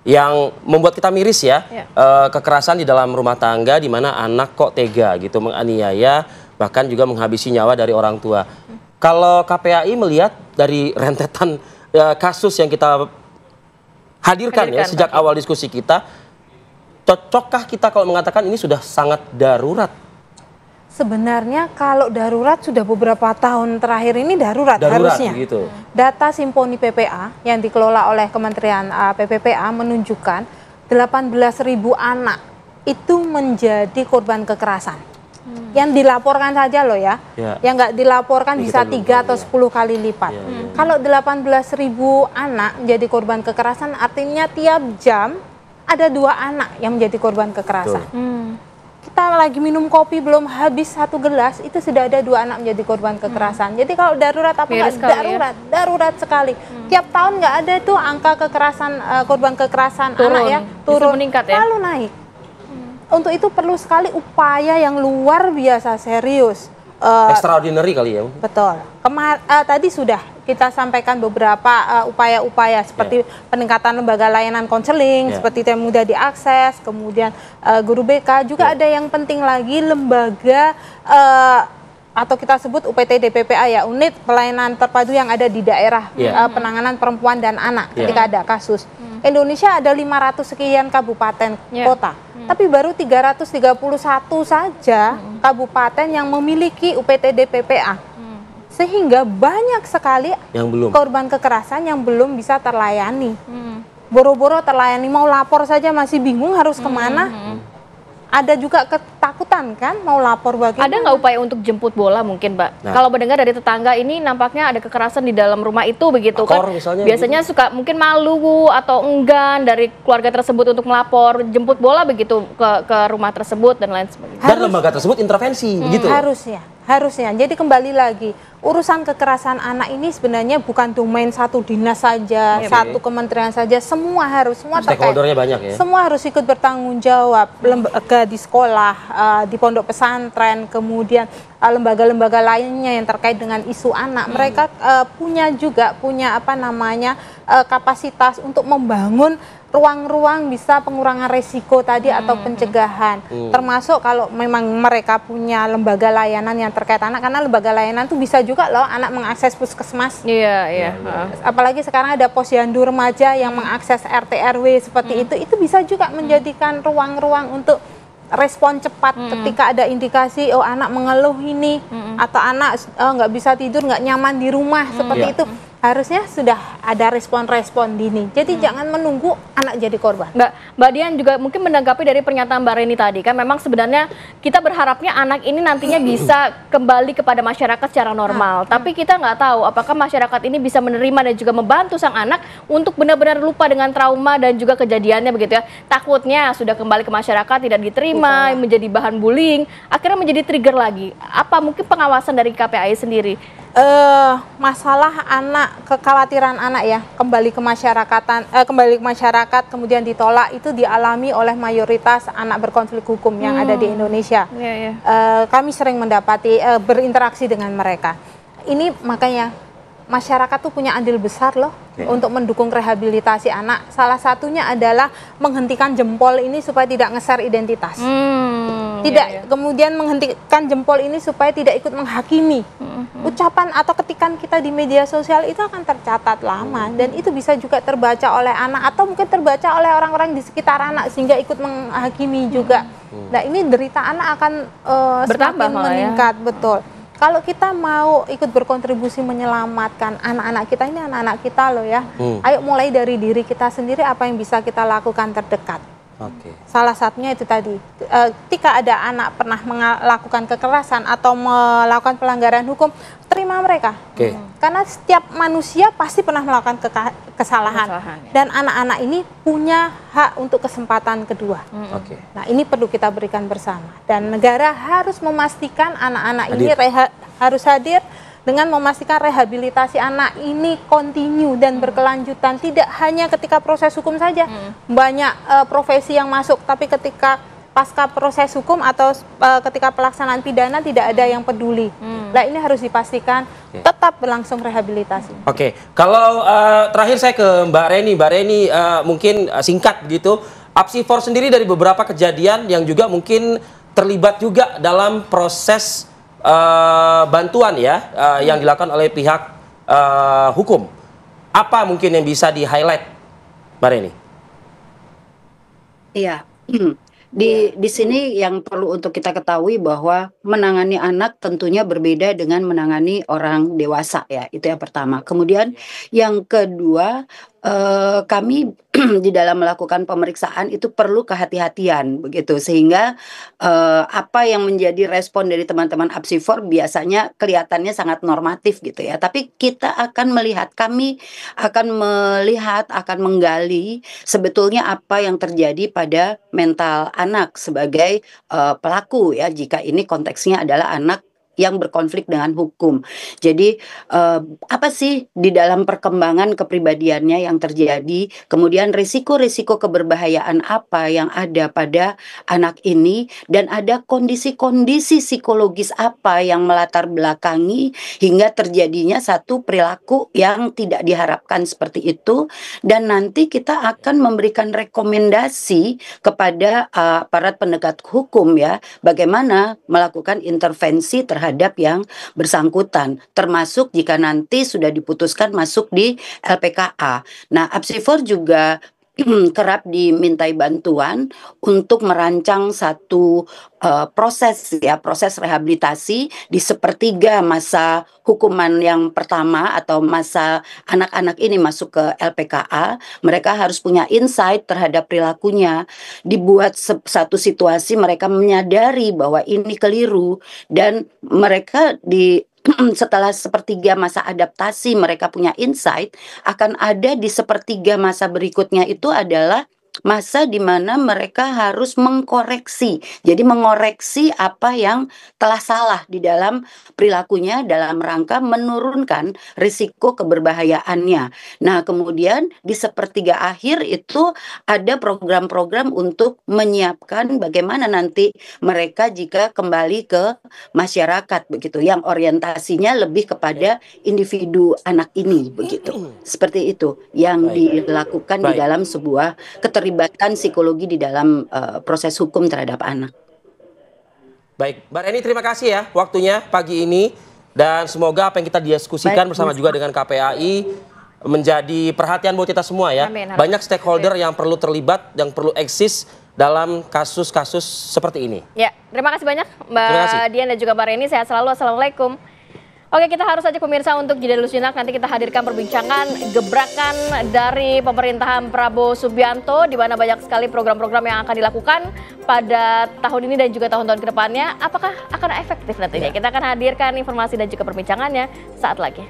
yang membuat kita miris ya. Kekerasan di dalam rumah tangga di mana anak kok tega gitu menganiaya bahkan juga menghabisi nyawa dari orang tua. Kalau KPAI melihat dari rentetan kasus yang kita hadirkan ya sejak awal diskusi kita, cocokkah kita kalau mengatakan ini sudah sangat darurat? Sebenarnya kalau darurat sudah beberapa tahun terakhir ini darurat harusnya. Gitu. Data Simponi PPA yang dikelola oleh Kementerian PPPA menunjukkan 18.000 anak itu menjadi korban kekerasan. Yang dilaporkan saja loh ya. Yang nggak dilaporkan bisa 3 atau 10 kali lipat. Kalau 18.000 anak menjadi korban kekerasan artinya tiap jam ada 2 anak yang menjadi korban kekerasan. Kita lagi minum kopi belum habis 1 gelas itu sudah ada 2 anak menjadi korban kekerasan. Jadi kalau darurat apa enggak? Darurat, darurat sekali. Tiap tahun nggak ada itu angka kekerasan korban kekerasan anak ya turun meningkat ya. Lalu naik. Untuk itu perlu sekali upaya yang luar biasa serius. Extraordinary kali ya. Betul. Tadi sudah kita sampaikan beberapa upaya-upaya seperti peningkatan lembaga layanan konseling, seperti yang mudah diakses, kemudian guru BK, juga ada yang penting lagi lembaga atau kita sebut UPTD PPA ya, unit pelayanan terpadu yang ada di daerah penanganan perempuan dan anak ketika ada kasus. Indonesia ada 500 sekian kabupaten kota, tapi baru 331 saja kabupaten yang memiliki UPTD PPA. Sehingga banyak sekali yang korban kekerasan yang belum bisa terlayani. Boro-boro terlayani, mau lapor saja masih bingung harus kemana. Ada juga ketakutan kan mau lapor bagaimana. Ada nggak upaya untuk jemput bola mungkin Mbak? Kalau mendengar dari tetangga ini nampaknya ada kekerasan di dalam rumah itu begitu kan. Biasanya suka mungkin malu atau enggan dari keluarga tersebut untuk melapor, jemput bola begitu ke rumah tersebut dan lain sebagainya. Dan lembaga tersebut intervensi begitu. Harusnya. Jadi kembali lagi, urusan kekerasan anak ini sebenarnya bukan domain satu dinas saja, satu kementerian saja, semua stakeholdernya banyak ya. Semua harus ikut bertanggung jawab, lembaga di sekolah, di pondok pesantren, kemudian lembaga-lembaga lainnya yang terkait dengan isu anak. Mereka punya kapasitas untuk membangun ruang-ruang bisa pengurangan resiko tadi atau pencegahan. Termasuk kalau memang mereka punya lembaga layanan yang terkait anak, karena lembaga layanan itu bisa juga loh anak mengakses puskesmas. Apalagi sekarang ada posyandu remaja yang mengakses RT RW seperti itu bisa juga menjadikan ruang-ruang untuk respon cepat ketika ada indikasi anak mengeluh ini atau anak nggak bisa tidur, nggak nyaman di rumah seperti itu. Harusnya sudah ada respon-respon dini. Jadi jangan menunggu anak jadi korban. Mbak Dian juga mungkin menanggapi dari pernyataan Mbak Reni tadi kan, memang sebenarnya kita berharapnya anak ini nantinya bisa kembali kepada masyarakat secara normal. Tapi kita nggak tahu apakah masyarakat ini bisa menerima dan juga membantu sang anak untuk benar-benar lupa dengan trauma dan juga kejadiannya begitu ya. Takutnya sudah kembali ke masyarakat tidak diterima, menjadi bahan bullying, akhirnya menjadi trigger lagi. Apa mungkin pengawasan dari KPAI sendiri? Masalah anak, kekhawatiran anak ya kembali ke masyarakat kemudian ditolak itu dialami oleh mayoritas anak berkonflik hukum yang ada di Indonesia. Kami sering mendapati berinteraksi dengan mereka. Ini makanya masyarakat tuh punya andil besar loh untuk mendukung rehabilitasi anak. Salah satunya adalah menghentikan jempol ini supaya tidak nge-share identitas. Kemudian menghentikan jempol ini supaya tidak ikut menghakimi. Ucapan atau ketikan kita di media sosial itu akan tercatat lama dan itu bisa juga terbaca oleh anak atau mungkin terbaca oleh orang-orang di sekitar anak sehingga ikut menghakimi juga. Nah, ini derita anak akan semakin meningkat, betul. Kalau kita mau ikut berkontribusi menyelamatkan anak-anak kita, ini anak-anak kita loh ya. Ayo mulai dari diri kita sendiri, apa yang bisa kita lakukan terdekat. Salah satunya itu tadi, ketika ada anak pernah melakukan kekerasan atau melakukan pelanggaran hukum, terima mereka. Karena setiap manusia pasti pernah melakukan kesalahan. Dan anak-anak ini punya hak untuk kesempatan kedua. Nah, ini perlu kita berikan bersama. Dan negara harus memastikan anak-anak ini harus hadir dengan memastikan rehabilitasi anak ini kontinu dan berkelanjutan, tidak hanya ketika proses hukum saja. Banyak profesi yang masuk, tapi ketika pasca proses hukum atau ketika pelaksanaan pidana tidak ada yang peduli. Nah ini harus dipastikan tetap berlangsung rehabilitasi. Oke, kalau terakhir saya ke Mbak Reni. Mbak Reni mungkin singkat gitu, Apsifor sendiri dari beberapa kejadian yang juga mungkin terlibat juga dalam proses bantuan ya yang dilakukan oleh pihak hukum. Apa mungkin yang bisa di-highlight, Mbak Reni? Iya, di sini yang perlu untuk kita ketahui bahwa menangani anak tentunya berbeda dengan menangani orang dewasa ya, itu yang pertama. Kemudian yang kedua, kami di dalam melakukan pemeriksaan itu perlu kehati-hatian begitu, sehingga apa yang menjadi respon dari teman-teman Apsifor biasanya kelihatannya sangat normatif gitu ya, tapi kita akan melihat, kami akan melihat, akan menggali sebetulnya apa yang terjadi pada mental anak sebagai pelaku ya, jika ini konteksnya adalah anak yang berkonflik dengan hukum. Jadi apa sih di dalam perkembangan kepribadiannya yang terjadi, kemudian risiko-risiko keberbahayaan apa yang ada pada anak ini, dan ada kondisi-kondisi psikologis apa yang melatar belakangi hingga terjadinya satu perilaku yang tidak diharapkan seperti itu, dan nanti kita akan memberikan rekomendasi kepada aparat penegak hukum ya, bagaimana melakukan intervensi terhadap yang bersangkutan, termasuk jika nanti sudah diputuskan masuk di LPKA. Nah, Apsifor juga kerap dimintai bantuan untuk merancang satu proses ya, proses rehabilitasi di sepertiga masa hukuman yang pertama atau masa anak-anak ini masuk ke LPKA. Mereka harus punya insight terhadap perilakunya, dibuat satu situasi mereka menyadari bahwa ini keliru, dan mereka setelah sepertiga masa adaptasi mereka punya insight, akan ada di sepertiga masa berikutnya itu adalah masa di mana mereka harus mengkoreksi. Jadi mengoreksi apa yang telah salah di dalam perilakunya dalam rangka menurunkan risiko keberbahayaannya. Nah, kemudian di sepertiga akhir itu ada program-program untuk menyiapkan bagaimana nanti mereka jika kembali ke masyarakat begitu, yang orientasinya lebih kepada individu anak ini begitu. Seperti itu yang dilakukan di dalam sebuah keterlibatan psikologi di dalam proses hukum terhadap anak. Baik, Mbak Reni, terima kasih ya waktunya pagi ini, dan semoga apa yang kita diskusikan bersama juga dengan KPAI menjadi perhatian buat kita semua ya. Amin. Banyak stakeholder yang perlu terlibat, yang perlu eksis dalam kasus-kasus seperti ini. Ya, terima kasih banyak Mbak Dian dan juga Mbak Reni. Sehat selalu. Assalamualaikum. Oke, kita harus saja pemirsa untuk jeda dulu sejenak. Nanti kita hadirkan perbincangan gebrakan dari pemerintahan Prabowo Subianto, di mana banyak sekali program-program yang akan dilakukan pada tahun ini dan juga tahun-tahun ke depannya. Apakah akan efektif nantinya? Kita akan hadirkan informasi dan juga perbincangannya saat lagi.